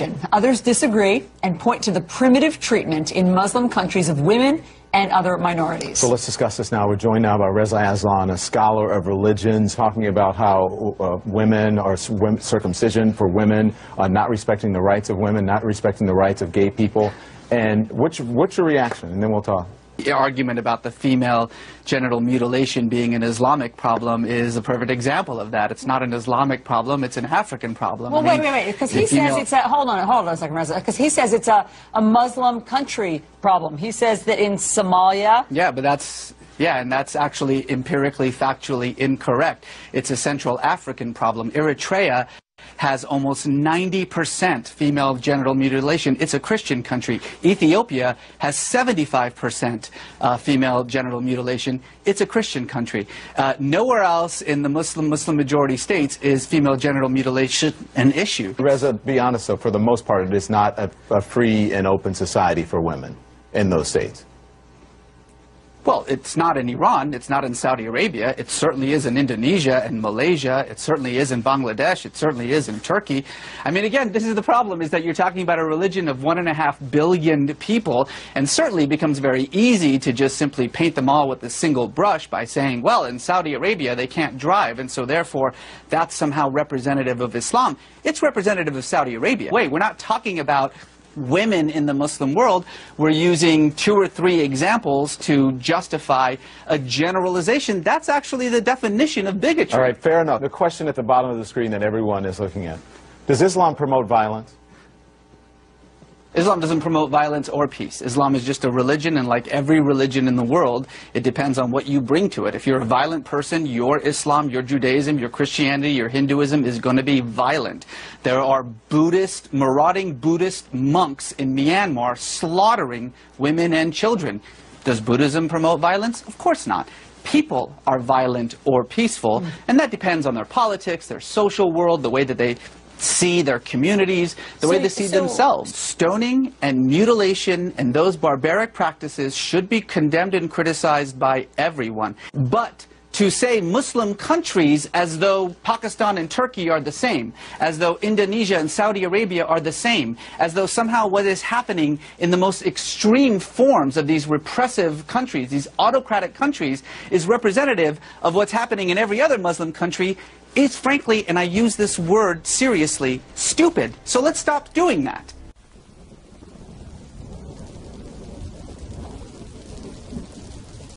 religion. Others disagree and point to the primitive treatment in Muslim countries of women and other minorities. So let's discuss this now. We're joined now by Reza Aslan, a scholar of religions, talking about how women or circumcision for women, not respecting the rights of women, not respecting the rights of gay people. And what's your reaction? And then we'll talk. The argument about the female genital mutilation being an Islamic problem is a perfect example of that. It's not an Islamic problem, it's an African problem. Well, wait, because he says it's a, hold on a second, Reza, because he says it's a Muslim country problem. He says that in Somalia... Yeah, but that's... Yeah, and that's actually empirically, factually incorrect. It's a Central African problem. Eritrea has almost 90% female genital mutilation. It's a Christian country. Ethiopia has 75% female genital mutilation. It's a Christian country. Nowhere else in the Muslim majority states is female genital mutilation an issue. Reza, be honest though, for the most part it is not a free and open society for women in those states. Well, it's not in Iran, it's not in Saudi Arabia, it certainly is in Indonesia and Malaysia, it certainly is in Bangladesh, it certainly is in Turkey. I mean, again, this is the problem, is that you're talking about a religion of 1.5 billion people, and certainly it becomes very easy to just simply paint them all with a single brush by saying, well, in Saudi Arabia they can't drive, and so therefore that's somehow representative of Islam. It's representative of Saudi Arabia. Wait, we're not talking about women in the Muslim world. We're using 2 or 3 examples to justify a generalization. That's actually the definition of bigotry. All right, fair enough. The question at the bottom of the screen that everyone is looking at. Does Islam promote violence? Islam doesn't promote violence or peace. Islam is just a religion, and like every religion in the world, it depends on what you bring to it. If you're a violent person, your Islam, your Judaism, your Christianity, your Hinduism is going to be violent. There are marauding Buddhist monks in Myanmar slaughtering women and children. Does Buddhism promote violence? Of course not. People are violent or peaceful, and that depends on their politics, their social world, the way that they see their communities, the way they see themselves. Stoning and mutilation and those barbaric practices should be condemned and criticized by everyone. But to say Muslim countries as though Pakistan and Turkey are the same, as though Indonesia and Saudi Arabia are the same, as though somehow what is happening in the most extreme forms of these repressive countries, these autocratic countries, is representative of what's happening in every other Muslim country, is frankly, and I use this word seriously, stupid. So let's stop doing that.